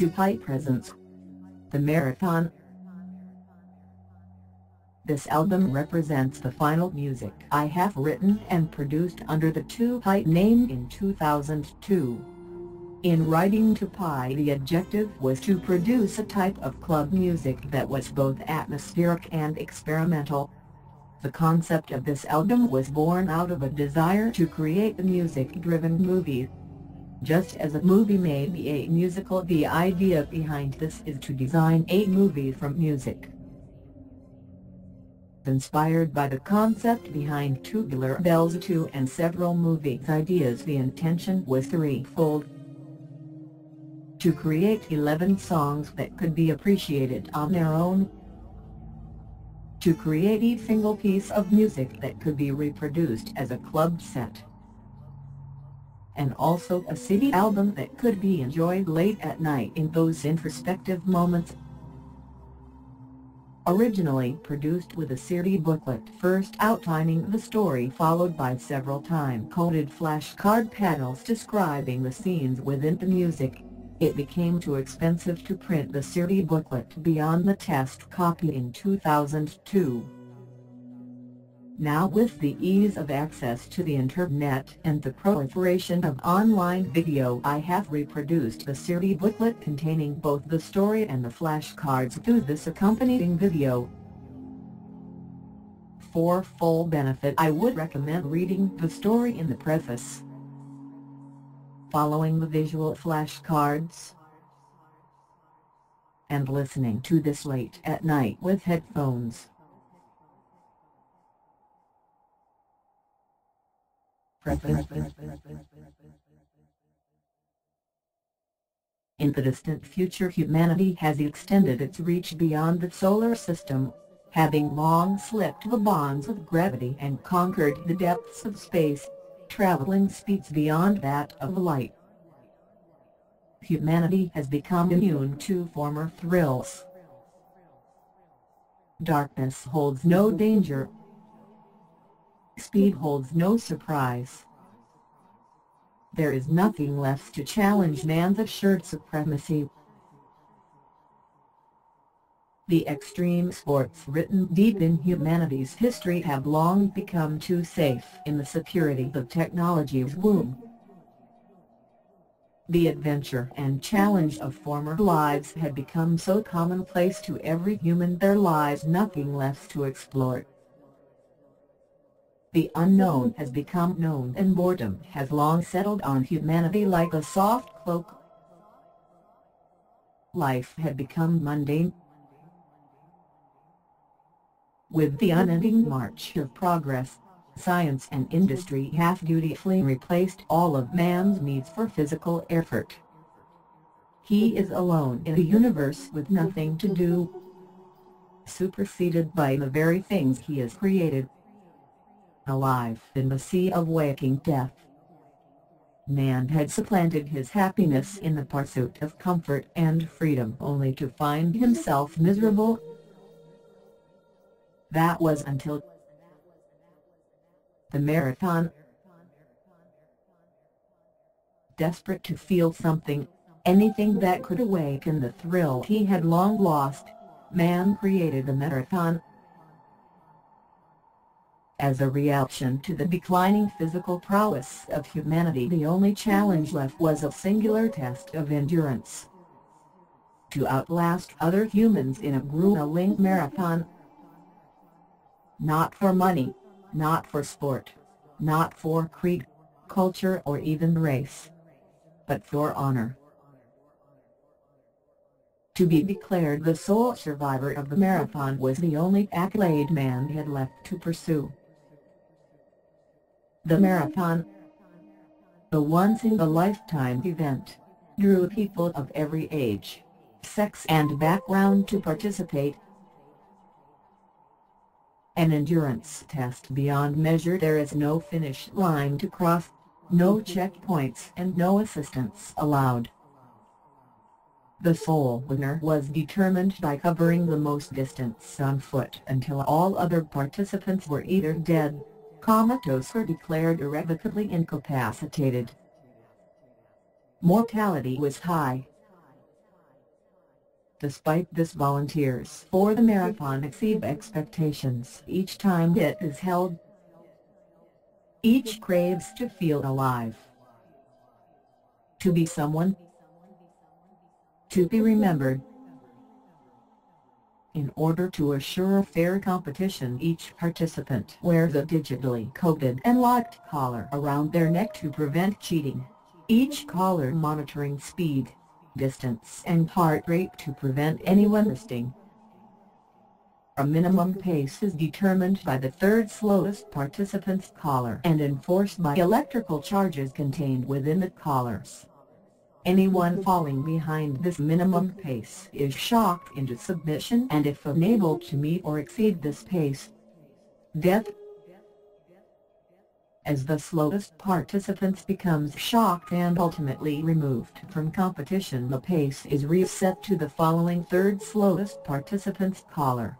Pt1 presents the Marathon. This album represents the final music I have written and produced under the Pt1 name in 2002. In writing Pt1, the objective was to produce a type of club music that was both atmospheric and experimental. The concept of this album was born out of a desire to create a music-driven movie. Just as a movie may be a musical, the idea behind this is to design a movie from music. Inspired by the concept behind Tubular Bells II and several movie ideas, the intention was threefold: to create 11 songs that could be appreciated on their own, to create a single piece of music that could be reproduced as a club set, and also a city album that could be enjoyed late at night in those introspective moments. Originally produced with a CD booklet first outlining the story, followed by several time-coded flashcard panels describing the scenes within the music, it became too expensive to print the CD booklet beyond the test copy in 2002. Now, with the ease of access to the internet and the proliferation of online video, I have reproduced the CD booklet containing both the story and the flashcards to this accompanying video. For full benefit, I would recommend reading the story in the preface, following the visual flashcards, and listening to this late at night with headphones. In the distant future, humanity has extended its reach beyond the solar system, having long slipped the bonds of gravity and conquered the depths of space, traveling speeds beyond that of light. Humanity has become immune to former thrills. Darkness holds no danger. Speed holds no surprise. There is nothing left to challenge man's assured supremacy. The extreme sports written deep in humanity's history have long become too safe in the security of technology's womb. The adventure and challenge of former lives had become so commonplace to every human there lies nothing left to explore. The unknown has become known, and boredom has long settled on humanity like a soft cloak. Life had become mundane. With the unending march of progress, science and industry have dutifully replaced all of man's needs for physical effort. He is alone in a universe with nothing to do, superseded by the very things he has created. Alive in the sea of waking death, man had supplanted his happiness in the pursuit of comfort and freedom, only to find himself miserable. That was until the Marathon. Desperate to feel something, anything that could awaken the thrill he had long lost, man created the Marathon. As a reaction to the declining physical prowess of humanity, the only challenge left was a singular test of endurance. To outlast other humans in a grueling marathon. Not for money, not for sport, not for creed, culture or even race, but for honor. To be declared the sole survivor of the marathon was the only accolade man had left to pursue. The marathon, the once-in-a-lifetime event, drew people of every age, sex and background to participate. An endurance test beyond measure. There is no finish line to cross, no checkpoints and no assistance allowed. The sole winner was determined by covering the most distance on foot until all other participants were either dead, comatose or declared irrevocably incapacitated. Mortality was high. Despite this, volunteers for the marathon exceed expectations each time it is held. Each craves to feel alive, to be someone, to be remembered. In order to assure a fair competition, each participant wears a digitally coded and locked collar around their neck to prevent cheating, each collar monitoring speed, distance and heart rate to prevent anyone resting. A minimum pace is determined by the third slowest participant's collar and enforced by electrical charges contained within the collars. Anyone falling behind this minimum pace is shocked into submission, and if unable to meet or exceed this pace, death. As the slowest participant becomes shocked and ultimately removed from competition, the pace is reset to the following third slowest participant's collar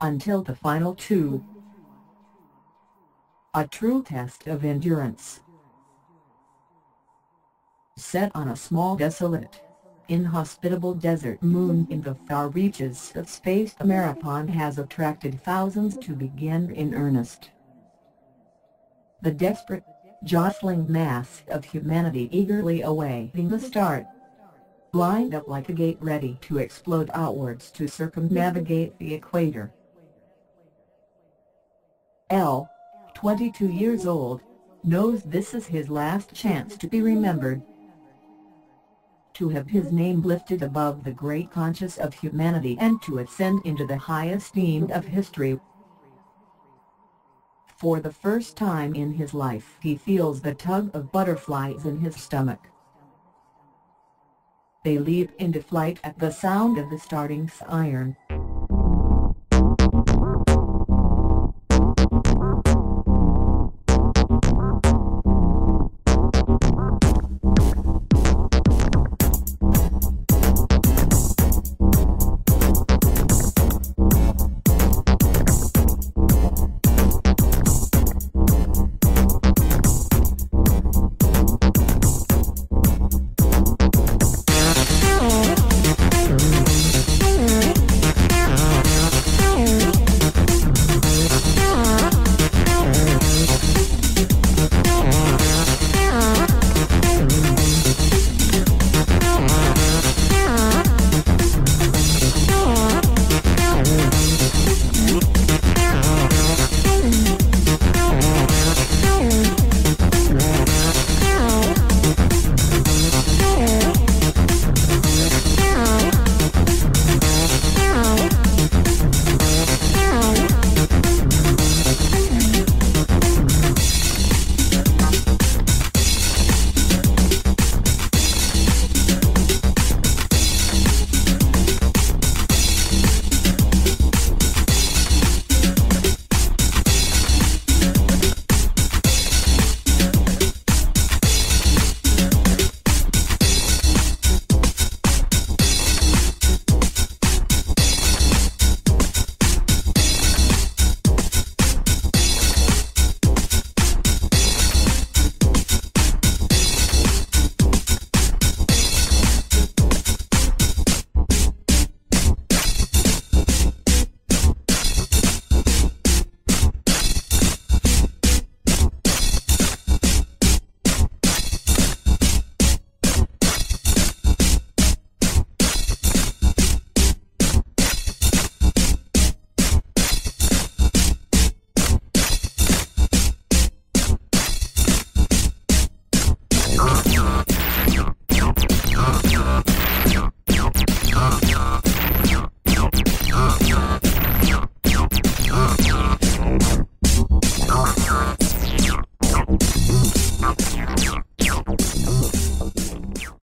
until the final two. A true test of endurance. Set on a small, desolate, inhospitable desert moon in the far reaches of space, the marathon has attracted thousands to begin in earnest. The desperate, jostling mass of humanity eagerly awaiting the start, lined up like a gate ready to explode outwards to circumnavigate the equator. 22 years old, knows this is his last chance to be remembered, to have his name lifted above the great conscience of humanity and to ascend into the high esteem of history. For the first time in his life he feels the tug of butterflies in his stomach. They leap into flight at the sound of the starting siren.